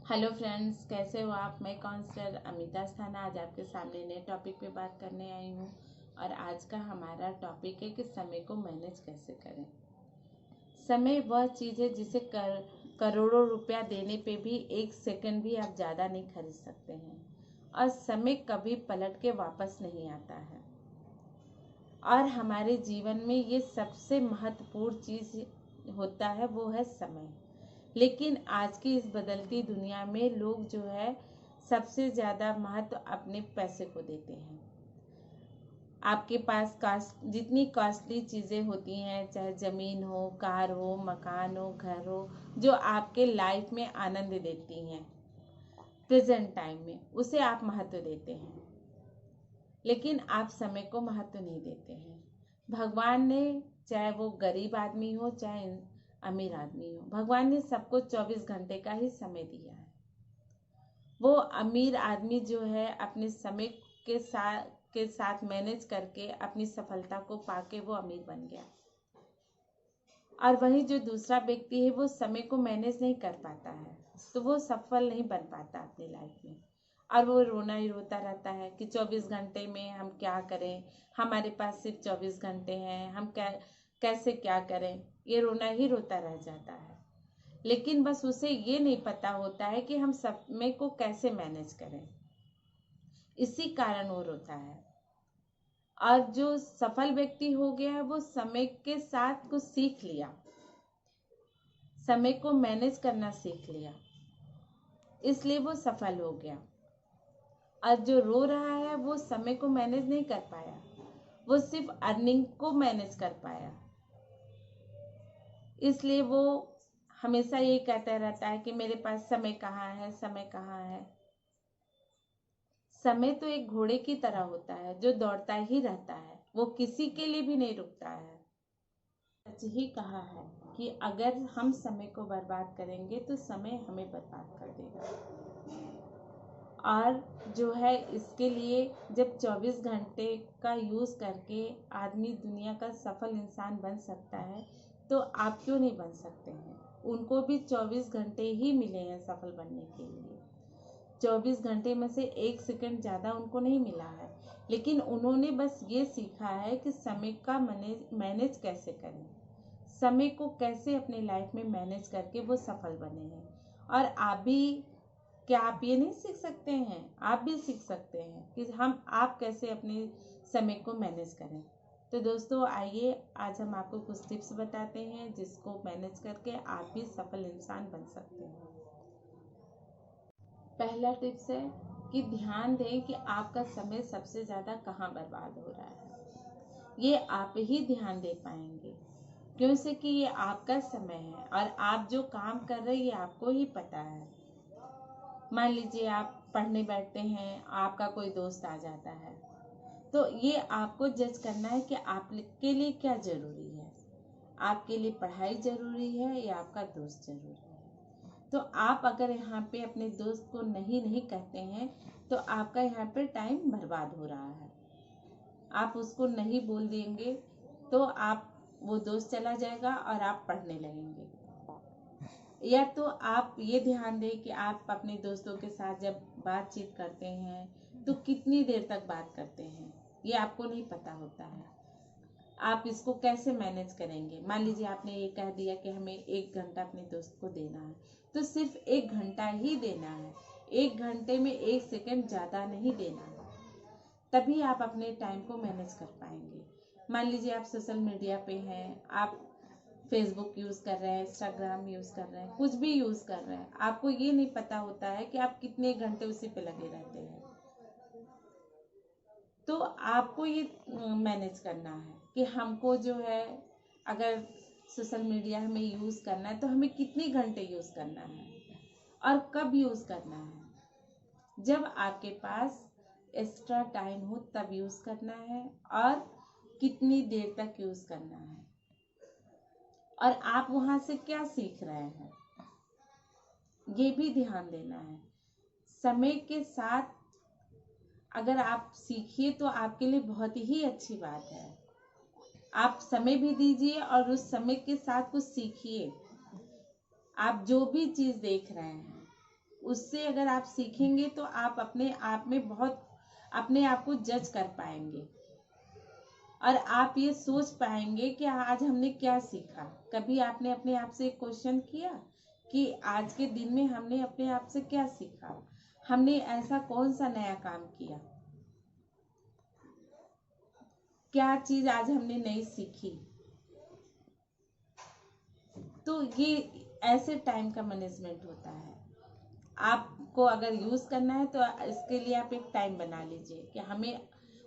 Hello friends, कैसे हो आप। मैं काउंसलर अमिता स्थाना आज आपके सामने नए टॉपिक पे बात करने आई हूँ। और आज का हमारा टॉपिक है कि समय को मैनेज कैसे करें। समय वह चीज़ है जिसे करोड़ों रुपया देने पे भी एक सेकंड भी आप ज़्यादा नहीं खरीद सकते हैं। और समय कभी पलट के वापस नहीं आता है। और हमारे जीवन में ये सबसे महत्वपूर्ण चीज़ होता है, वो है समय। लेकिन आज की इस बदलती दुनिया में लोग जो है सबसे ज़्यादा महत्व अपने पैसे को देते हैं। आपके पास जितनी कॉस्टली चीज़ें होती हैं, चाहे ज़मीन हो, कार हो, मकान हो, घर हो, जो आपके लाइफ में आनंद देती हैं प्रेजेंट टाइम में, उसे आप महत्व देते हैं। लेकिन आप समय को महत्व नहीं देते हैं। भगवान ने, चाहे वो गरीब आदमी हो चाहे अमीर आदमी हो, भगवान ने सबको 24 घंटे का ही समय दिया है। वो अमीर आदमी जो है अपने समय के साथ मैनेज करके अपनी सफलता को पाके वो अमीर बन गया। और वही जो दूसरा व्यक्ति है वो समय को मैनेज नहीं कर पाता है, तो वो सफल नहीं बन पाता अपनी लाइफ में। और वो रोना ही रोता रहता है कि 24 घंटे में हम क्या करें, हमारे पास सिर्फ 24 घंटे हैं, हम कैसे क्या करें, ये रोना ही रोता रह जाता है। लेकिन बस उसे ये नहीं पता होता है कि हम समय को कैसे मैनेज करें, इसी कारण वो रोता है। और जो सफल व्यक्ति हो गया है वो समय के साथ कुछ सीख लिया, समय को मैनेज करना सीख लिया, इसलिए वो सफल हो गया। और जो रो रहा है वो समय को मैनेज नहीं कर पाया, वो सिर्फ अर्निंग को मैनेज कर पाया। इसलिए वो हमेशा ये कहता रहता है कि मेरे पास समय कहाँ है, समय कहाँ है। समय तो एक घोड़े की तरह होता है जो दौड़ता ही रहता है, वो किसी के लिए भी नहीं रुकता है। सच ही कहा है कि अगर हम समय को बर्बाद करेंगे तो समय हमें बर्बाद कर देगा। और जो है इसके लिए जब 24 घंटे का यूज़ करके आदमी दुनिया का सफल इंसान बन सकता है, तो आप क्यों नहीं बन सकते हैं। उनको भी 24 घंटे ही मिले हैं सफल बनने के लिए। 24 घंटे में से एक सेकंड ज़्यादा उनको नहीं मिला है। लेकिन उन्होंने बस ये सीखा है कि समय का मैनेज कैसे करें, समय को कैसे अपने लाइफ में मैनेज करके वो सफल बने हैं। और आप भी, क्या आप ये नहीं सीख सकते हैं। आप भी सीख सकते हैं कि आप कैसे अपने समय को मैनेज करें। तो दोस्तों आइए आज हम आपको कुछ टिप्स बताते हैं जिसको मैनेज करके आप भी सफल इंसान बन सकते हैं। पहला टिप्स है कि ध्यान दें कि आपका समय सबसे ज़्यादा कहाँ बर्बाद हो रहा है। ये आप ही ध्यान दे पाएंगे, क्यों से कि ये आपका समय है और आप जो काम कर रहे हैं ये आपको ही पता है। मान लीजिए आप पढ़ने बैठते हैं, आपका कोई दोस्त आ जाता है, तो ये आपको जज करना है कि आपके लिए क्या ज़रूरी है। आपके लिए पढ़ाई ज़रूरी है या आपका दोस्त ज़रूरी है। तो आप अगर यहाँ पे अपने दोस्त को नहीं कहते हैं तो आपका यहाँ पे टाइम बर्बाद हो रहा है। आप उसको नहीं बोल देंगे तो वो दोस्त चला जाएगा और आप पढ़ने लगेंगे। या तो आप ये ध्यान दें कि आप अपने दोस्तों के साथ जब बातचीत करते हैं तो कितनी देर तक बात करते हैं, ये आपको नहीं पता होता है। आप इसको कैसे मैनेज करेंगे। मान लीजिए आपने ये कह दिया कि हमें 1 घंटा अपने दोस्त को देना है, तो सिर्फ 1 घंटा ही देना है। 1 घंटे में 1 सेकंड ज़्यादा नहीं देना है, तभी आप अपने टाइम को मैनेज कर पाएंगे। मान लीजिए आप सोशल मीडिया पे हैं, आप फेसबुक यूज़ कर रहे हैं, इंस्टाग्राम यूज़ कर रहे हैं, कुछ भी यूज़ कर रहे हैं, आपको ये नहीं पता होता है कि आप कितने घंटे उसी पे लगे रहते हैं। तो आपको ये मैनेज करना है कि हमको जो है, अगर सोशल मीडिया हमें यूज़ करना है तो हमें कितने घंटे यूज़ करना है और कब यूज़ करना है। जब आपके पास एक्स्ट्रा टाइम हो तब यूज़ करना है और कितनी देर तक यूज़ करना है और आप वहाँ से क्या सीख रहे हैं, ये भी ध्यान देना है। समय के साथ अगर आप सीखिए तो आपके लिए बहुत ही अच्छी बात है। आप समय भी दीजिए और उस समय के साथ कुछ सीखिए। आप जो भी चीज़ देख रहे हैं उससे अगर आप सीखेंगे तो आप अपने आप में बहुत अपने आप को जज कर पाएंगे और आप ये सोच पाएंगे कि आज हमने क्या सीखा। कभी आपने अपने आप से एक क्वेश्चन किया कि आज के दिन में हमने अपने आप से क्या सीखा, हमने ऐसा कौन सा नया काम किया, क्या चीज आज हमने नई सीखी। तो ये ऐसे टाइम का मैनेजमेंट होता है। आपको अगर यूज करना है तो इसके लिए आप एक टाइम बना लीजिए कि हमें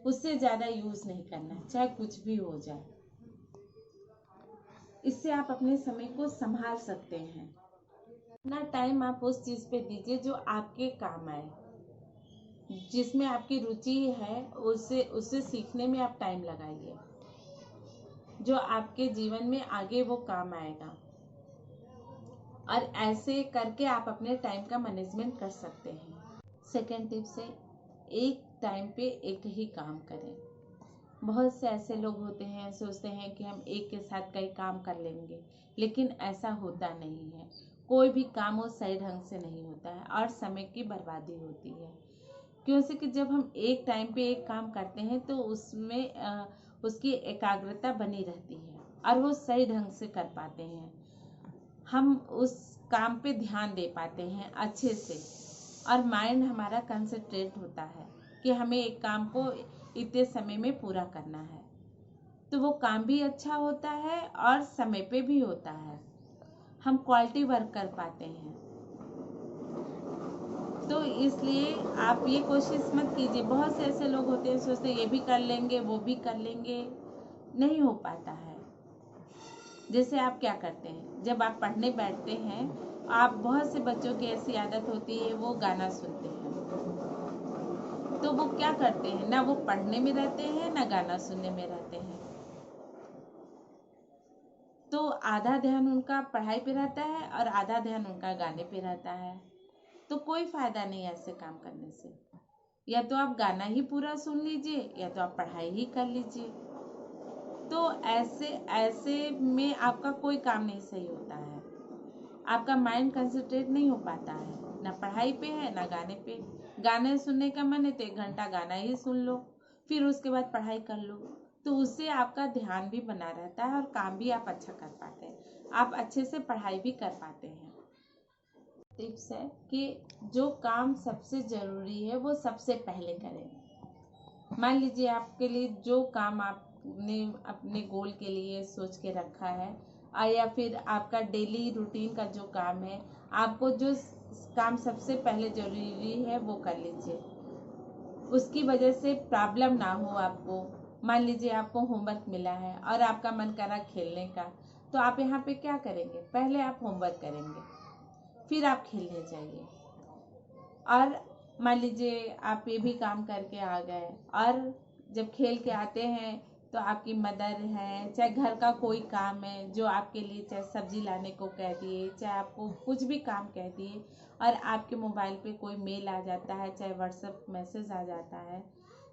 उससे ज्यादा यूज नहीं करना है, चाहे कुछ भी हो जाए। इससे आप अपने समय को संभाल सकते हैं। अपना टाइम आप उस चीज पे दीजिए जो आपके काम आए, जिसमें आपकी रुचि है, उससे सीखने में आप टाइम लगाइए, जो आपके जीवन में आगे वो काम आएगा। और ऐसे करके आप अपने टाइम का मैनेजमेंट कर सकते हैं। सेकेंड टिप है, एक टाइम पे एक ही काम करें। बहुत से ऐसे लोग होते हैं, सोचते हैं कि हम एक के साथ कई काम कर लेंगे, लेकिन ऐसा होता नहीं है। कोई भी काम वो सही ढंग से नहीं होता है और समय की बर्बादी होती है। क्योंकि कि जब हम एक टाइम पे एक काम करते हैं तो उसमें उसकी एकाग्रता बनी रहती है और वो सही ढंग से कर पाते हैं। हम उस काम पे ध्यान दे पाते हैं अच्छे से और माइंड हमारा कंसंट्रेट होता है कि हमें एक काम को इतने समय में पूरा करना है। तो वो काम भी अच्छा होता है और समय पे भी होता है, हम क्वालिटी वर्क कर पाते हैं। तो इसलिए आप ये कोशिश मत कीजिए। बहुत से ऐसे लोग होते हैं, सोचते हैं ये भी कर लेंगे वो भी कर लेंगे, नहीं हो पाता है। जैसे आप क्या करते हैं, जब आप पढ़ने बैठते हैं, आप बहुत से बच्चों की ऐसी आदत होती है, वो गाना सुनते हैं। तो वो क्या करते हैं, ना वो पढ़ने में रहते हैं ना गाना सुनने में रहते हैं। तो आधा ध्यान उनका पढ़ाई पे रहता है और आधा ध्यान उनका गाने पे रहता है। तो कोई फायदा नहीं है ऐसे काम करने से। या तो आप गाना ही पूरा सुन लीजिए या तो आप पढ़ाई ही कर लीजिए। तो ऐसे में आपका कोई काम नहीं सही होता है, आपका माइंड कंसंट्रेट नहीं हो पाता है, ना पढ़ाई पे है ना गाने पे। गाने सुनने का मन है तो 1 घंटा गाना ही सुन लो, फिर उसके बाद पढ़ाई कर लो। तो उससे आपका ध्यान भी बना रहता है और काम भी आप अच्छा कर पाते हैं, आप अच्छे से पढ़ाई भी कर पाते हैं। टिप्स है कि जो काम सबसे ज़रूरी है वो सबसे पहले करें। मान लीजिए आपके लिए जो काम आपने अपने गोल के लिए सोच के रखा है, या फिर आपका डेली रूटीन का जो काम है, आपको जो काम सबसे पहले ज़रूरी है वो कर लीजिए। उसकी वजह से प्रॉब्लम ना हो आपको। मान लीजिए आपको होमवर्क मिला है और आपका मन कर रहा खेलने का, तो आप यहाँ पे क्या करेंगे, पहले आप होमवर्क करेंगे, फिर आप खेलने जाइए। और मान लीजिए आप ये भी काम करके आ गए और जब खेल के आते हैं तो आपकी मदर है, चाहे घर का कोई काम है जो आपके लिए, चाहे सब्जी लाने को कह दिए, चाहे आपको कुछ भी काम कह दिए, और आपके मोबाइल पे कोई मेल आ जाता है, चाहे व्हाट्सएप मैसेज आ जाता है,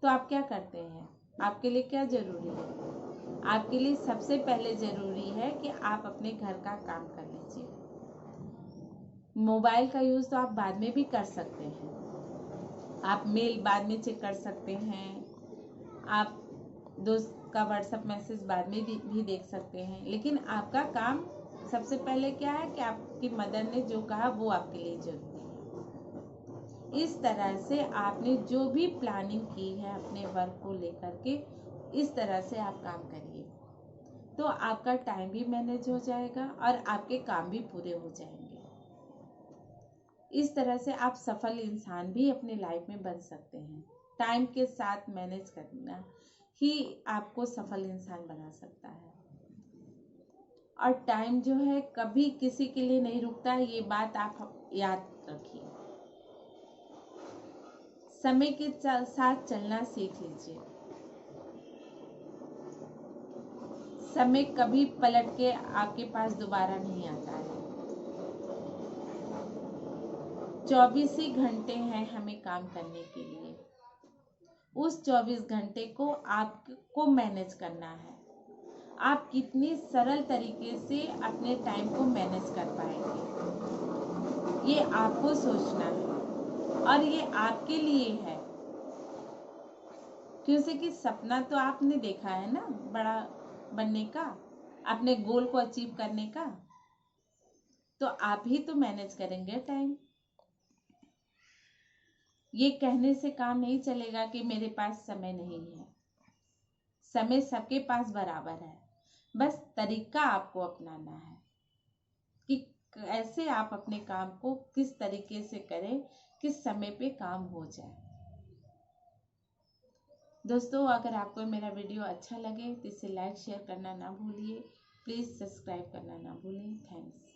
तो आप क्या करते हैं, आपके लिए क्या ज़रूरी है? आपके लिए सबसे पहले ज़रूरी है कि आप अपने घर का काम कर लीजिए। मोबाइल का यूज़ तो आप बाद में भी कर सकते हैं, आप मेल बाद में चेक कर सकते हैं, आप दोस्त का व्हाट्सएप मैसेज बाद में भी देख सकते हैं, लेकिन आपका काम सबसे पहले क्या है कि आपकी मदर ने जो कहा वो आपके लिए जरूरी है। इस तरह से आपने जो भी प्लानिंग की है अपने वर्क को लेकर के, इस तरह से आप काम करिए, तो आपका टाइम भी मैनेज हो जाएगा और आपके काम भी पूरे हो जाएंगे। इस तरह से आप सफल इंसान भी अपने लाइफ में बन सकते हैं। टाइम के साथ मैनेज करना ही आपको सफल इंसान बना सकता है। और टाइम जो है कभी किसी के लिए नहीं रुकता है, ये बात आप याद रखिए। समय के साथ चलना सीख लीजिए। समय कभी पलट के आपके पास दोबारा नहीं आता है। 24 ही घंटे हैं हमें काम करने के लिए। उस 24 घंटे को आपको मैनेज करना है। आप कितनी सरल तरीके से अपने टाइम को मैनेज कर पाएंगे। ये आपको सोचना है और ये आपके लिए है। क्योंकि कि सपना तो आपने देखा है ना, बड़ा बनने का, अपने गोल को अचीव करने का, तो आप ही तो मैनेज करेंगे टाइम। ये कहने से काम नहीं चलेगा कि मेरे पास समय नहीं है। समय सबके पास बराबर है, बस तरीका आपको अपनाना है कि कैसे आप अपने काम को किस तरीके से करें, किस समय पे काम हो जाए। दोस्तों, अगर आपको मेरा वीडियो अच्छा लगे तो इसे लाइक शेयर करना ना भूलिए। प्लीज़ सब्सक्राइब करना ना भूलें। थैंक्स।